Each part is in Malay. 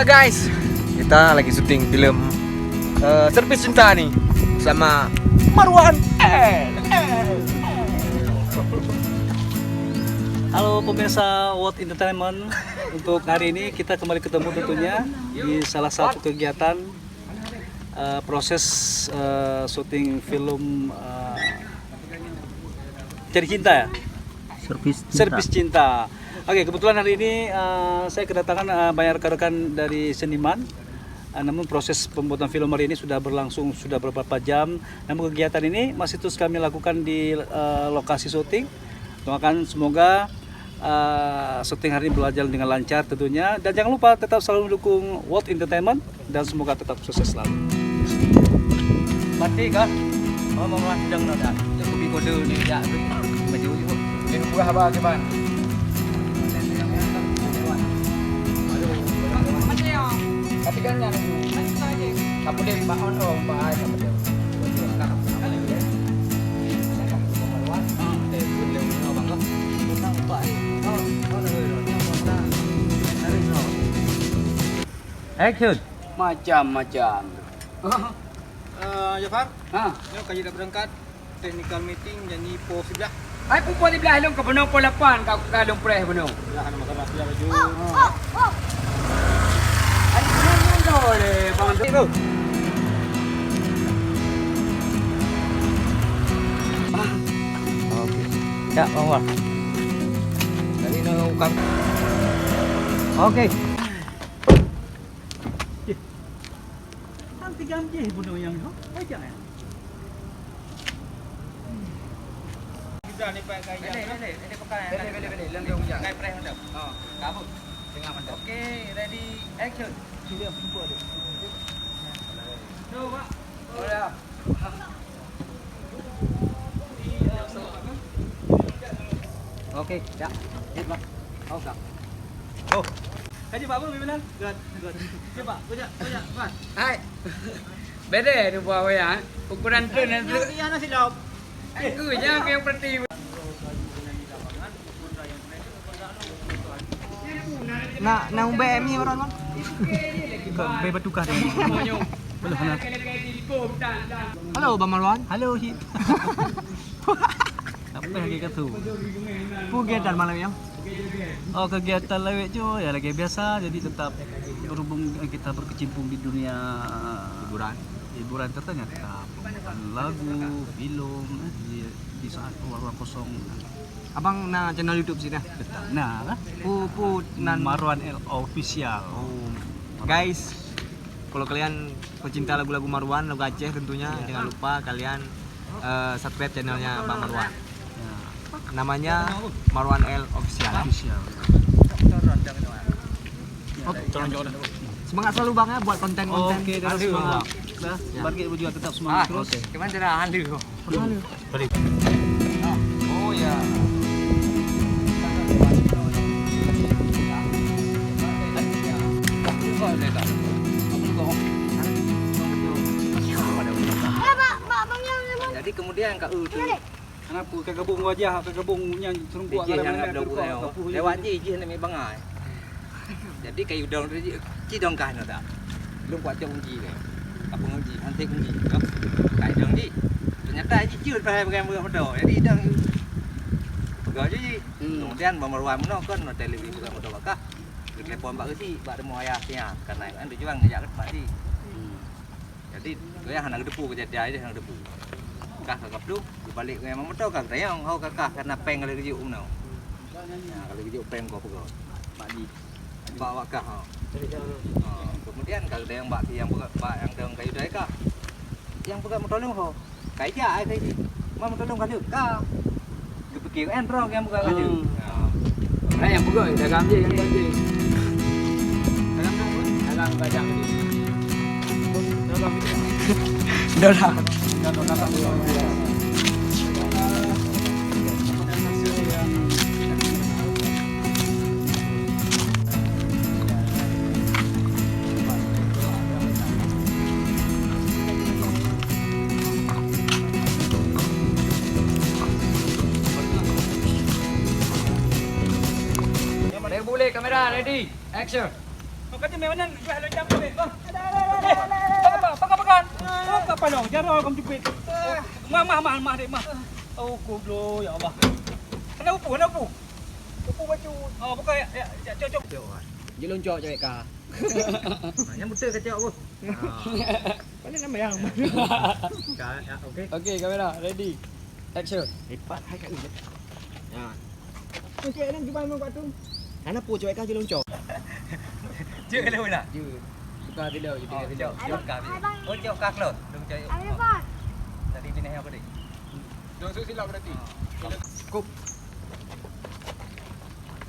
Ya guys, kita lagi syuting film Servis Cinta nih sama Marwan L. Halo pemirsa World Entertainment. Untuk hari ini kita kembali ketemu tentunya di salah satu kegiatan proses syuting film Cari Cinta ya? Servis Cinta. Oke, kebetulan hari ini saya kedatangan banyak rekan-rekan dari seniman. Namun proses pembuatan film hari ini sudah berlangsung sudah beberapa jam. Namun kegiatan ini masih terus kami lakukan di lokasi syuting. Doakan semoga syuting hari ini berjalan dengan lancar tentunya. Dan jangan lupa tetap selalu mendukung World Entertainment dan semoga tetap sukses selalu. Mati kah? Oh, mau sedang nak dah. Cukup kode ni dah. Maju juga. Dia buah apa gimana? Tapi kan yang apa dia Mbak On Mbak Ai apa dia? Action. Macam-macam. Jafar, Ha. ni kaji dah berangkat technical meeting janji po sebelah. Ai pupuk di belah long ke benong pol 8 kau kalong preh benong. Sebelah nak makan nasi baju. Ai benong dole bang tu. Oke. Ya, Bang War. Dari no ukang. Oke. Nanti ganti bunuh yang itu. Aja ya. Kita ni pakai kain. Ini pakai. Bele lendong yang. Kai preh hendak. Ha, kamu tengah mantap. Okey, ready action. Dia buat dia. Coba. Oh ya. Okey, dah. Hit bang. Oh, dah. Oh. Kaji Pak Bang bilang. Good. Coba, punya, Pak. Hai. Bede tu buat ya. Ukuran tu nanti. Iya nasi lauk. Aku jangan yang perti. Nak UBM ni orang kan? Bebas tukar dia. Belum benar. Halo Bang Marwan. Halo Hit. Apa lagi kata? Kegiatan malam yang? Oh, kegiatan lewat je ya lagi biasa, jadi tetap berhubung kita berkecimpung di dunia hiburan ternyata tetap lagu, film di saat ruang kosong. Abang na channel YouTube sini. Tetap. Nah, lah. Pu nan Marwan L Official. Oh. Guys, kalau kalian pecinta lagu-lagu Marwan, lagu Aceh tentunya jangan lupa kalian subscribe channelnya Bang Marwan. Ya. Namanya Marwan L Official. Official. Oh, semangat selalu Bang ya buat konten-konten. Oke, terus Aduh, semangat. Bang. Nah, Ya. Barget juga tetap semangat terus. Gimana cara handu? Balik. Oh ya. Jadi kemudian Kak U tu Kenapa kegabung wajah, kegabungnya suruh buat Ijih yang kadang-kadang nak lupa, berbual kapu lewat je ijih nak bangai. Jadi kayu daun tu ci dong kah nak tak. Belum buat jom uji ke. Apa uji, nanti uji. Kayu dong ji. Ternyata ji ciut pada bagian bodoh. Jadi dong pegang je ji. Kemudian Marwan mana kan nak televisi pegang bodoh bakah. Telepon Pak Usi, Pak demo ayah sia karena kan tujuan ngajak Pak di. Jadi gue yang hendak depu kejadian aja hendak depu. Kah kakap tu balik ke memang betul kak tayang kau kakak karena peng kalau kerja umno. Nah, kalau kerja peng kau pegawai. Pak di bawa kah. Kemudian kalau tayang mbak yang buka yang tayang kayu dah kah. Yang buka motor lu ho. Kayu ja ai kayu. Mau motor lu kayu kah. Dipikir entrong yang buka kayu. Nah, yang buka dagang je yang ganti. Dagang bajang ni. Dah dah. Boleh kamera ready action. Kata mewanan jual lo jam ni. Ada. Pakan. Oh, kapan dong? Jarang kamu jepit. Mah dek mah. Oh, kublo ya Allah. Kenapa pu? Upu baju. Oh, bukan ya cocok. Dia loncok cewek kah? Yang betul kacau apa? Mana nama yang? Okey. Okey, kamera ready. Action. Hebat hai kat ni. Ya. Okey, nak jumpa memang patung. Ana pu cewek kah dia loncok? Chưa cái đâu nè. Buka video, video. Chưa cả đi. Ôi chưa cả rồi. Đừng chơi. Tadi bini apa deh? Dosuk silap berarti. Cukup.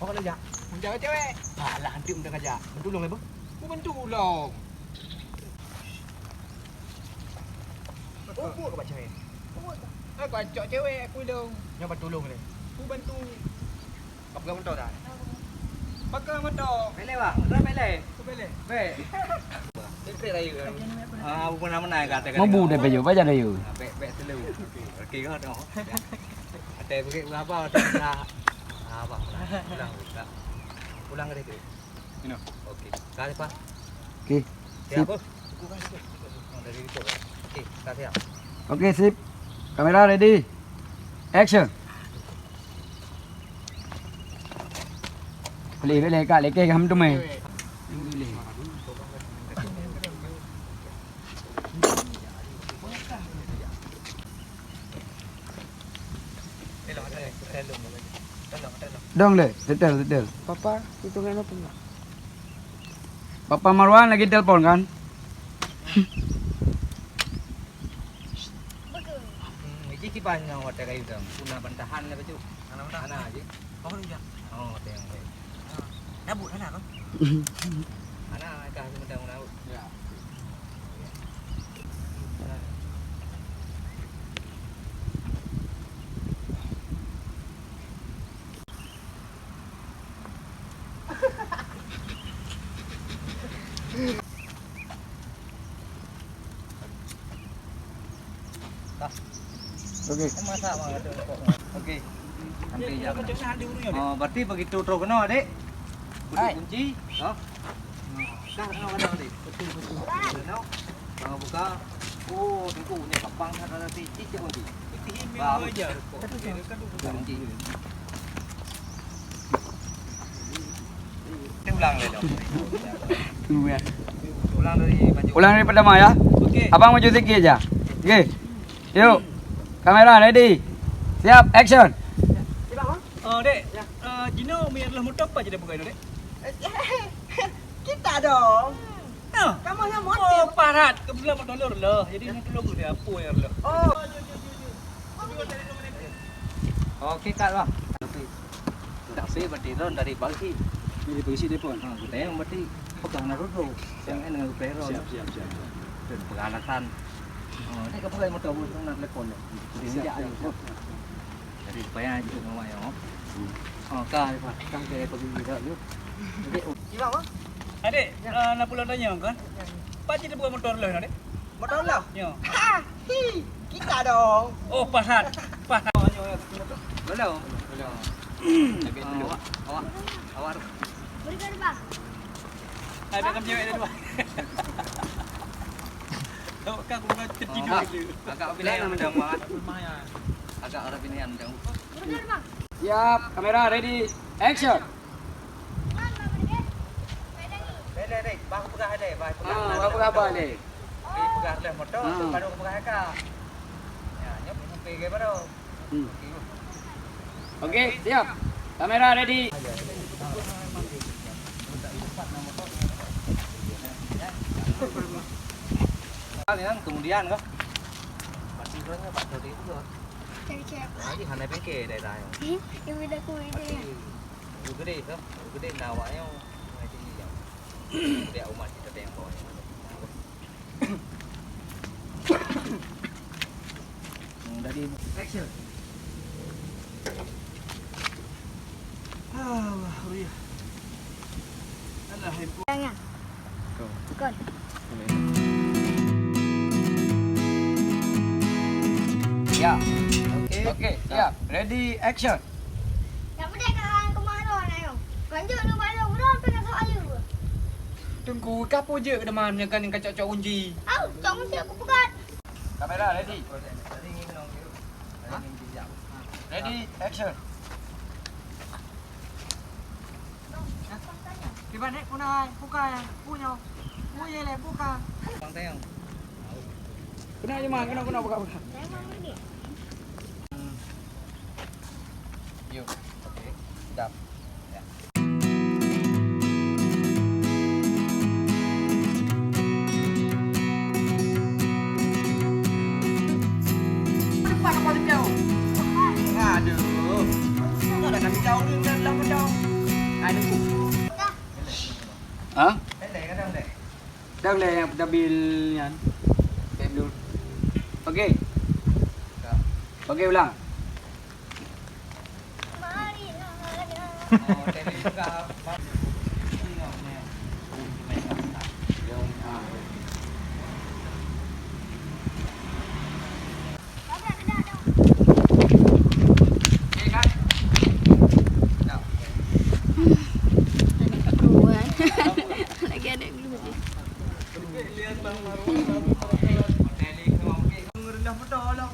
Oh, kalau ya. Menjaga cewek. Alah, nanti udah aja. Tolong ya, Bang. Ku bantu tolong. Aku ke cewek. Aku bacok cewek aku dong. Yang bantu tolong ni. Ku bantu. Apa kamu tahu tak? Pakai motor. Bele bang, udah bele. Bele. Be. Bele lagi. Ah, bukan nama naik kata. Mau bu deh baju, baca deh you. Be selu. Okey kan dah. Ada pergi apa? Ada. Apa? Pulang ke dia. Ini. Okey. Kali pak. Okey. Siapa? Dari itu. Okey, kasih. Okey, sip. Kamera ready. Action. Boleh kak, leke kamu tu mai. Dong le, tetel. Papa, hitungan apa enggak? Papa Marwan lagi telepon kan? Ini kipannya hotel kayu dong. Punah bantahan le baju. Anak aja. Oh enggak. Oh, teng. Nabut anak kan? Anak kah mudah nabut. Ya. Okey. Masa banget kok. Okey. Nanti Ya, jangan. jangan diurungnya. Oh, berarti begitu truk kena, Adik. Kunci, oh. Dah kena ada, Adik. Betul. Kena. Kalau buka, oh, tunggu ni kapang ada nanti cicik kunci. Bawa aja. Kunci. Ini ulang le dong. Tunggu ya. Ulang dari baju. Ulang dari pertama ya. Okey. Abang maju sikit aja. Okey. Yuk. Kamera ready. Siap, action. Dek, Gino adalah motor apa je dia buka itu, Dek? Kita dong. Nah, Kamu yang oh, motif. parat. Kebetulan motor lor lah. Jadi nak tolong dia apa ya lah. Oh, Okey, Kak bang. Tapi berarti ron dari pagi. Ini polisi depan. Kita yang berarti pegang naruto. Yang ini dengan pero. Siap. Dan pengalasan. Oh, ini kepakai motor bus nak lekon. Jadi ayo. Dari supaya aja ngomong ya. Oh, Kak, Kak dari pergi juga yuk. Jadi, gimana bang? Adik, nak pulang tanya kan? Pak je dia buka motor lah, Dek? Motor lah. Ya. Ha, kita dong. Oh, parat. belum. Awak. Ada kamu cewek dia dua. Tahu kan aku nak tertidur dulu. Agak pilihan mendang banget. Agak orang pilihan mendang. Siap, kamera ready. Action. Dek, bang pegang ada, bang pegang. Apa khabar ni? Pegang le motor, baru pegang Kak. Ya, nyop pergi baru. Okey, siap. Kamera ready. Kalian kemudian kok. Pasti orangnya Pak Dodi itu loh. Lagi hanai pengke daerah. Yang beda kuih dia. Gede tu, gede nawaknya. Dia umat kita yang bawahnya. Dari action. Jangan. Bukan. Ya. Okey. Okey, siap. Ready, action. Yang beda kan kemana nak yo? Kanjuk nu balik urang pengen soal you. Tunggu, kapo je ke depan yang kan yang kacau-kacau kunci. Au, chồng chưa cũng con. Kamera ready. Ready, action. Di mana punai, buka, punya. Punya le, buka. Bang Teng. Kena je mah, kena buka. Saya mau ini. Yuk. Oke. Sedap. Ya. Cepat apa jauh? Aduh. Kau dah kami jauh ni dah lama jauh. Ada tu. Ah? Pendek kadang dek. Dah le yang bil yan. Bil. Okey. Okey ulang. Mari nanya. Oh, tele juga. Ada dong. Okey kan? Keruan. Lagi ada dulu je. Rendah betul lah.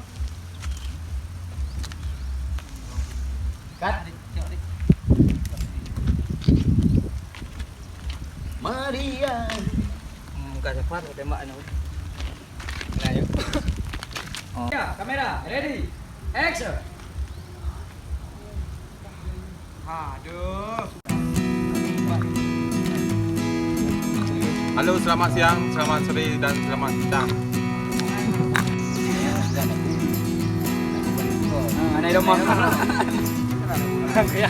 Kat. Maria. Muka cepat tembak anu. Nah, yuk. Ya, kamera ready. Action. Aduh. Halo, selamat siang, selamat sore dan selamat petang. Anai dah makan. Kaya.